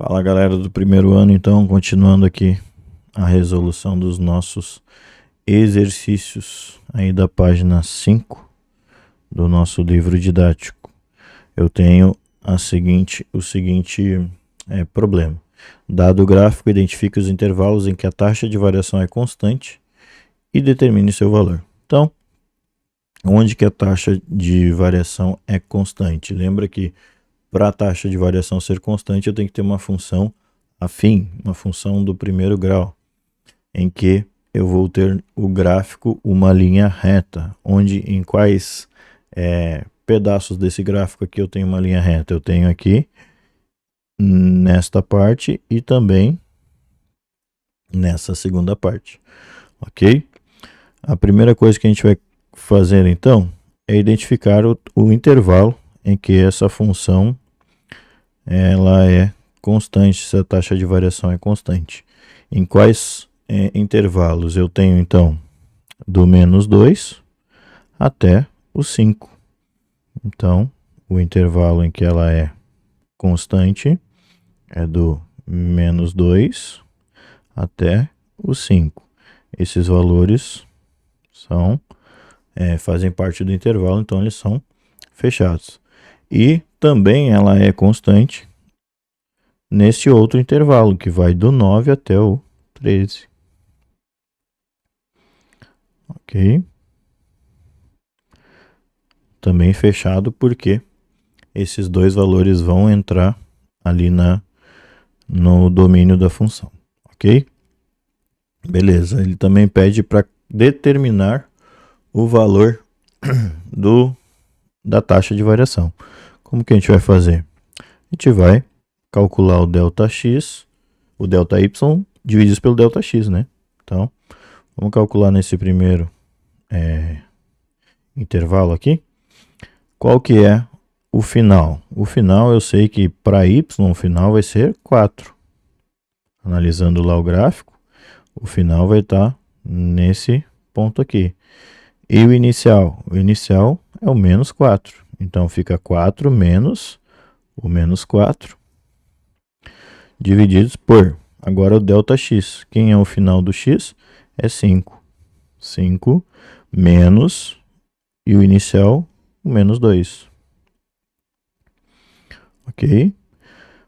Fala galera do primeiro ano, então, continuando aqui a resolução dos nossos exercícios aí da página 5 do nosso livro didático. Eu tenho o seguinte problema. Dado o gráfico, identifique os intervalos em que a taxa de variação é constante e determine seu valor. Então, onde que a taxa de variação é constante? Lembra que para a taxa de variação ser constante, eu tenho que ter uma função afim, uma função do primeiro grau, em que eu vou ter o gráfico uma linha reta, onde em quais pedaços desse gráfico aqui eu tenho uma linha reta. Eu tenho aqui nesta parte e também nessa segunda parte, ok? A primeira coisa que a gente vai fazer então é identificar o intervalo em que essa função ela é constante, se a taxa de variação é constante. Em quais intervalos eu tenho então do menos 2 até o 5. Então, o intervalo em que ela é constante é do menos 2 até o 5. Esses valores fazem parte do intervalo, então eles são fechados. E também ela é constante nesse outro intervalo, que vai do 9 até o 13. Ok? Também fechado porque esses dois valores vão entrar ali no domínio da função. Ok? Beleza. Ele também pede para determinar o valor da taxa de variação. Como que a gente vai fazer? A gente vai calcular o ΔX, o ΔY dividido pelo ΔX, né? Então, vamos calcular nesse primeiro intervalo aqui. Qual que é o final? O final eu sei que para y o final vai ser 4. Analisando lá o gráfico, o final vai estar nesse ponto aqui. E o inicial? O inicial é o menos 4. Então fica 4 menos o menos 4 divididos por, agora o ΔX. Quem é o final do x? É 5. 5 menos, e o inicial, o menos 2. Ok?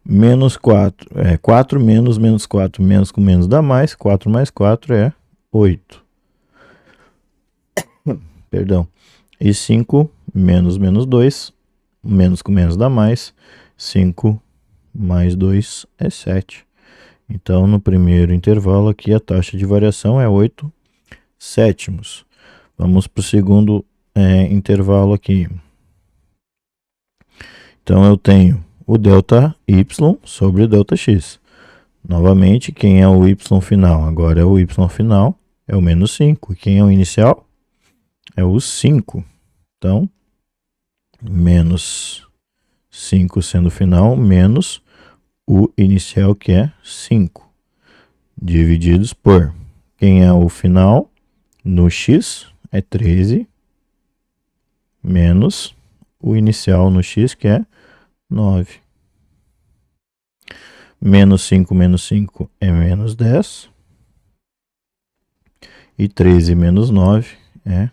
Menos 4, 4 menos menos 4, menos com menos dá mais, 4 mais 4 é 8. Perdão. E 5 menos menos 2, menos com menos dá mais, 5 mais 2 é 7. Então, no primeiro intervalo aqui, a taxa de variação é 8 sétimos. Vamos para o segundo intervalo aqui. Então, eu tenho o ΔY sobre o ΔX. Novamente, quem é o y final? Agora é o y final, é o menos 5. Quem é o inicial? É o 5. Então, menos 5 sendo o final, menos o inicial, que é 5. Divididos por, quem é o final? No x é 13, menos o inicial no x, que é 9. Menos 5 é menos 10. E 13 menos 9 é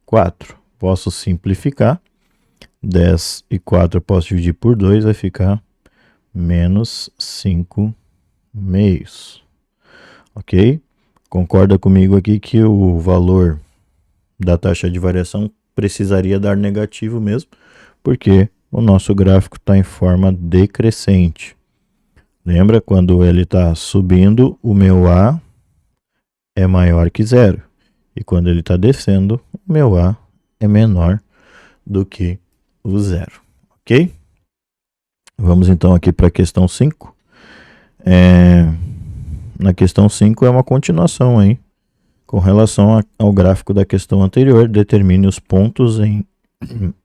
4. Posso simplificar. 10 e 4 eu posso dividir por 2, vai ficar menos 5 meios. Ok? Concorda comigo aqui que o valor da taxa de variação precisaria dar negativo mesmo, porque o nosso gráfico está em forma decrescente. Lembra, quando ele está subindo, o meu A é maior que zero. E quando ele está descendo, o meu A é menor do que o zero. Ok? Vamos então aqui para a questão 5. Na questão 5 é uma continuação aí. Com relação ao gráfico da questão anterior, determine os pontos em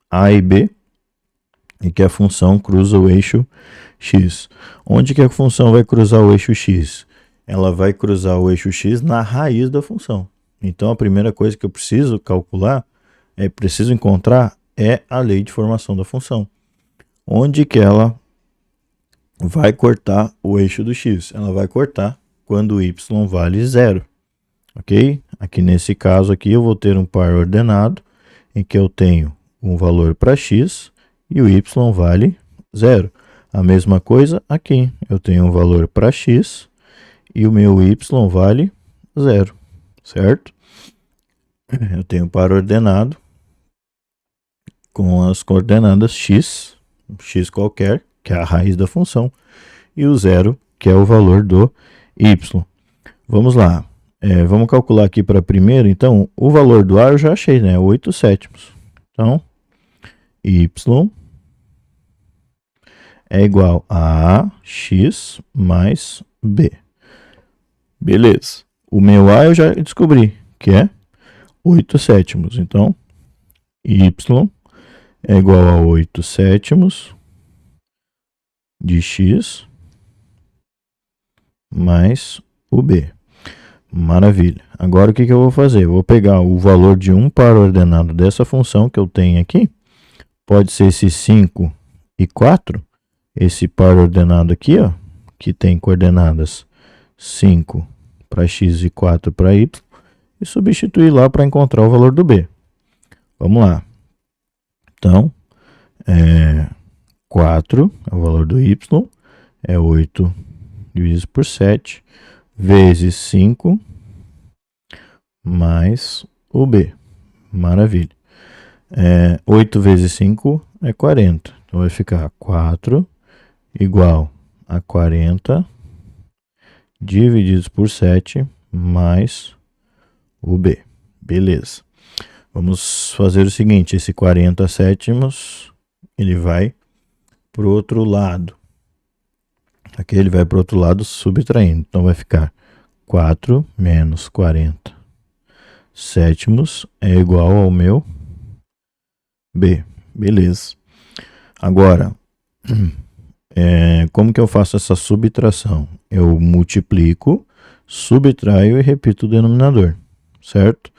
A e B e que a função cruza o eixo x. Onde que a função vai cruzar o eixo x? Ela vai cruzar o eixo x na raiz da função. Então, a primeira coisa que eu preciso calcular, preciso encontrar, é a lei de formação da função. Onde que ela vai cortar o eixo do x. Ela vai cortar quando y vale 0. Ok? Aqui nesse caso aqui eu vou ter um par ordenado em que eu tenho um valor para x e o y vale 0. A mesma coisa aqui. Eu tenho um valor para x e o meu y vale 0. Certo? Eu tenho um par ordenado com as coordenadas x qualquer, que é a raiz da função, e o 0, que é o valor do y. Vamos lá. Vamos calcular aqui para primeiro. Então, o valor do A eu já achei, né? 8 sétimos. Então, y é igual a x mais b. Beleza. O meu A eu já descobri, que é 8 sétimos. Então, y é igual a 8 sétimos de x mais o b. Maravilha. Agora o que eu vou fazer? Eu vou pegar o valor de um par ordenado dessa função que eu tenho aqui. Pode ser esse 5 e 4. Esse par ordenado aqui, ó, que tem coordenadas 5 para x e 4 para y. E substituir lá para encontrar o valor do b. Vamos lá. Então, 4 é o valor do y. É 8 dividido por 7 vezes 5 mais o b. Maravilha. 8 vezes 5 é 40. Então vai ficar 4 igual a 40 divididos por 7 mais o b. Beleza. Vamos fazer o seguinte, esse 40 sétimos, ele vai para o outro lado. Aqui ele vai para o outro lado subtraindo. Então vai ficar 4 menos 40 sétimos é igual ao meu b. Beleza. Agora, como que eu faço essa subtração? Eu multiplico, subtraio e repito o denominador, certo?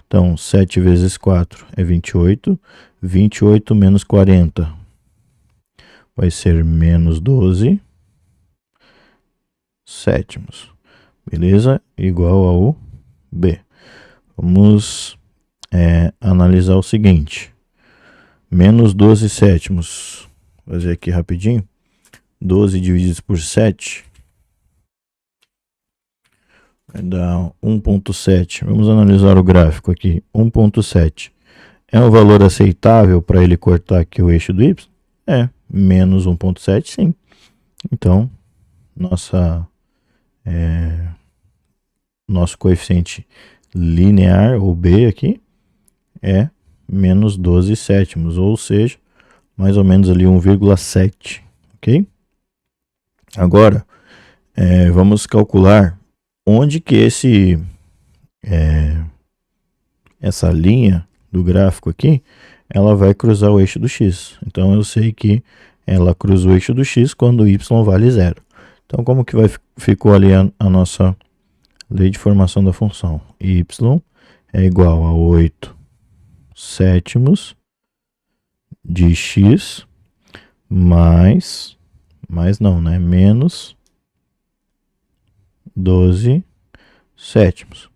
Então, 7 vezes 4 é 28. 28 menos 40 vai ser menos 12 sétimos. Beleza? Igual ao b. Vamos analisar o seguinte. Menos 12 sétimos. Vou fazer aqui rapidinho. 12 divididos por 7 vai dar 1,7. Vamos analisar o gráfico aqui. 1,7. É um valor aceitável para ele cortar aqui o eixo do y? Menos 1,7, sim. Então, nosso coeficiente linear, ou b aqui, é menos 12 sétimos, ou seja, mais ou menos ali 1,7, ok? Agora, vamos calcular onde que essa linha do gráfico aqui, ela vai cruzar o eixo do x. Então, eu sei que ela cruza o eixo do x quando y vale 0. Então, como que ficou ali a nossa lei de formação da função? Y é igual a 8 sétimos de x mais não, né? Menos 12 sétimos.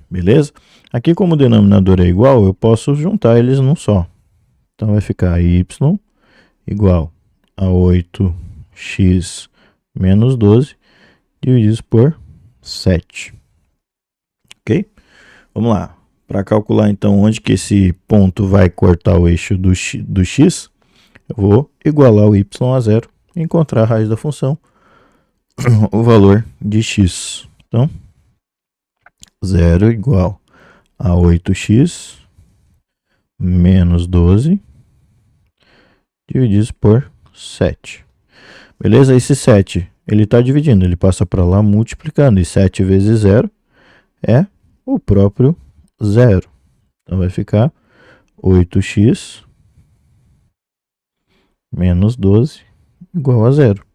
Beleza? Aqui, como o denominador é igual, eu posso juntar eles num só. Então, vai ficar y igual a 8x menos 12 divididos por 7. Ok? Vamos lá. Para calcular, então, onde que esse ponto vai cortar o eixo do x, eu vou igualar o y a 0 e encontrar a raiz da função, o valor de x. Então, 0 igual a 8x menos 12 divididos por 7. Beleza? Esse 7, ele está dividindo, ele passa para lá multiplicando. E 7 vezes 0 é o próprio 0. Então, vai ficar 8x menos 12 igual a 0.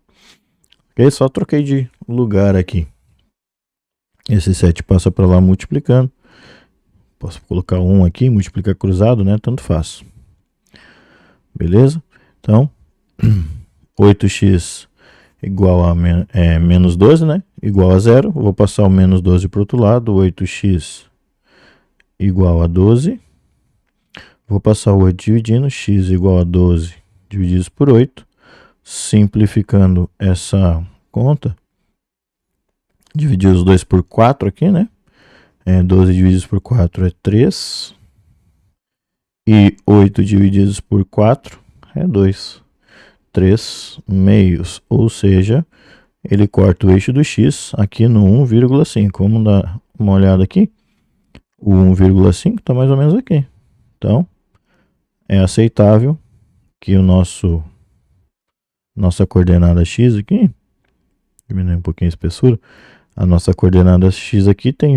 Ok? Só troquei de lugar aqui. Esse 7 passa para lá multiplicando. Posso colocar 1 aqui, multiplicar cruzado, né? Tanto faz. Beleza? Então, 8x igual a menos 12, né? Igual a 0. Vou passar o menos 12 para o outro lado. 8x igual a 12. Vou passar o 8 dividindo. X igual a 12 divididos por 8. Simplificando essa conta, dividir os dois por 4 aqui, né? 12 divididos por 4 é 3. E 8 divididos por 4 é 2. 3 meios. Ou seja, ele corta o eixo do x aqui no 1,5. Vamos dar uma olhada aqui. O 1,5 está mais ou menos aqui. Então, é aceitável que nossa coordenada x aqui, diminuir um pouquinho a espessura, a nossa coordenada x aqui tem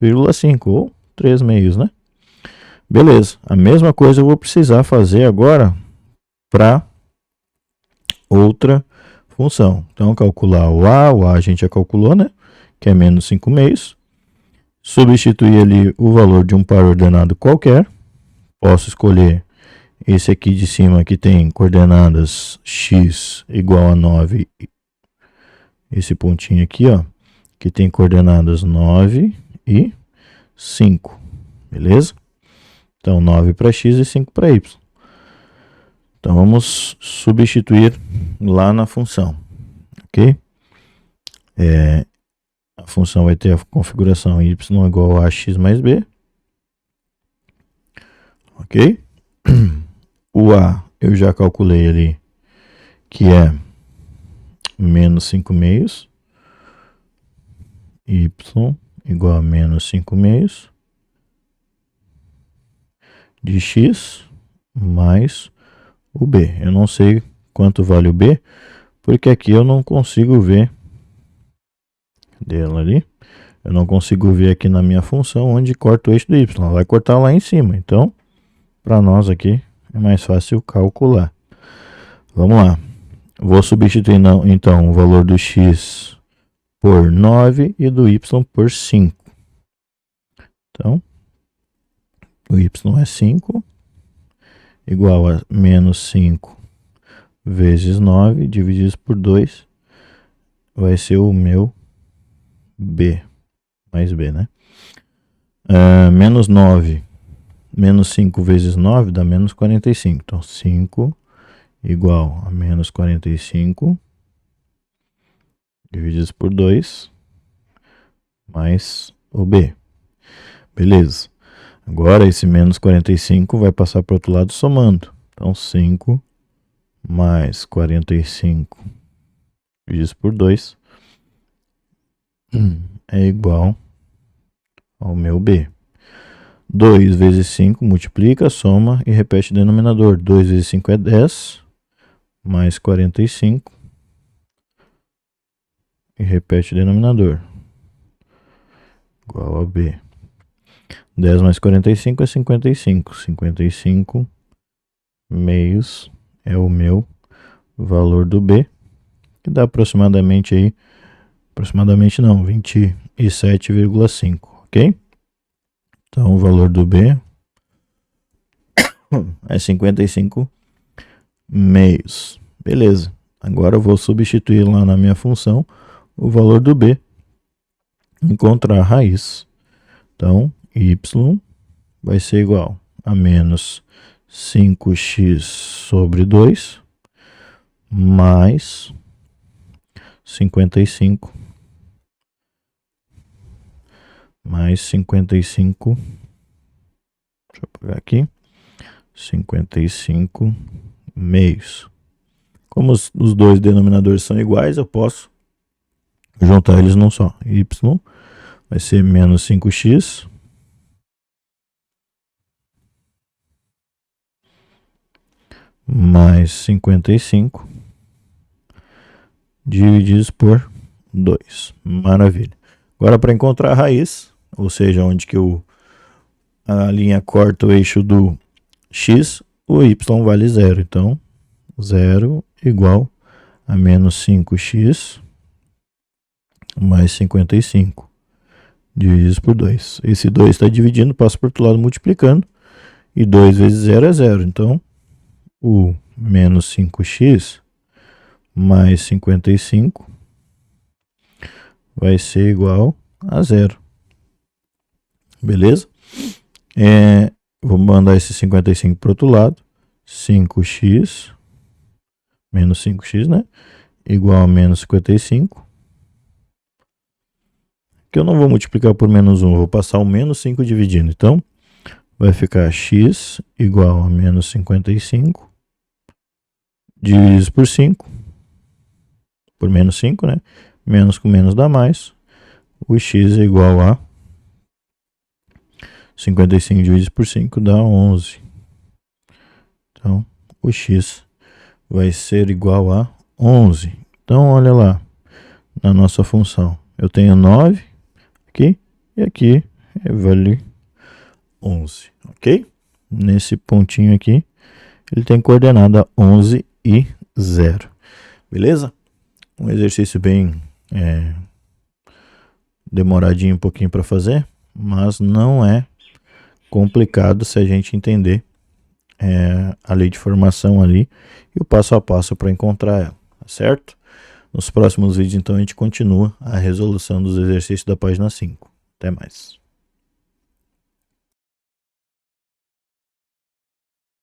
1,5 ou 3 meios, né? Beleza, a mesma coisa eu vou precisar fazer agora para outra função. Então, calcular o a a gente já calculou, né? Que é menos 5 meios. Substituir ali o valor de um par ordenado qualquer. Posso escolher esse aqui de cima que tem coordenadas x igual a 9. Esse pontinho aqui, ó, que tem coordenadas 9 e 5. Beleza? Então, 9 para x e 5 para y. Então, vamos substituir lá na função. Ok? A função vai ter a configuração y igual a x mais b. Ok? O a eu já calculei ali, que é menos 5 meios. Y igual a menos 5 meios de x mais o b. Eu não sei quanto vale o b, porque aqui eu não consigo ver. Cadê ela ali? Eu não consigo ver aqui na minha função onde corta o eixo do y. Ela vai cortar lá em cima. Então, para nós aqui é mais fácil calcular. Vamos lá. Vou substituir então o valor do x por 9 e do y por 5. Então, o y é 5, igual a menos 5 vezes 9, divididos por 2, vai ser o meu b, mais b, né? Menos 9, menos 5 vezes 9 dá menos 45. Então, 5 igual a menos 45, divididos por 2, mais o b. Beleza. Agora, esse menos 45 vai passar para o outro lado somando. Então, 5 mais 45 divididos por 2 é igual ao meu b. 2 vezes 5 multiplica, soma e repete o denominador. 2 vezes 5 é 10, mais 45 e repete o denominador. Igual a b. 10 mais 45 é 55. 55 meios é o meu valor do b, que dá aproximadamente aí, não, 27,5, ok? Então, o valor do b é 55 meios. Beleza. Agora eu vou substituir lá na minha função o valor do b, encontrar a raiz. Então, y vai ser igual a menos 5x sobre 2 mais 55 mais 55, deixa eu pegar aqui, 55 meios. Como os dois denominadores são iguais, eu posso juntar eles num só. Y vai ser menos 5x mais 55 divididos por 2. Maravilha. Agora, para encontrar a raiz, ou seja, onde que a linha corta o eixo do x, o y vale 0. Então, 0 igual a menos 5x mais 55 divididos por 2. Esse 2 está dividindo, passa para o outro lado multiplicando. E 2 vezes 0 é 0. Então, o menos 5x mais 55 vai ser igual a 0. Beleza? Vou mandar esse 55 para o outro lado. 5x menos 5x, né? Igual a menos 55. Que eu não vou multiplicar por menos 1, vou passar o menos 5 dividindo. Então, vai ficar x igual a menos 55 dividido por 5, por menos 5, né? Menos com menos dá mais. O x é igual a 55 dividido por 5 dá 11. Então, o x vai ser igual a 11. Então, olha lá, na nossa função. Eu tenho 9 aqui e aqui vale 11, ok? Nesse pontinho aqui, ele tem coordenada 11 e 0. Beleza? Um exercício bem demoradinho um pouquinho para fazer, mas não é complicado se a gente entender a lei de formação ali e o passo a passo para encontrar ela, tá certo? Nos próximos vídeos, então, a gente continua a resolução dos exercícios da página 5. Até mais.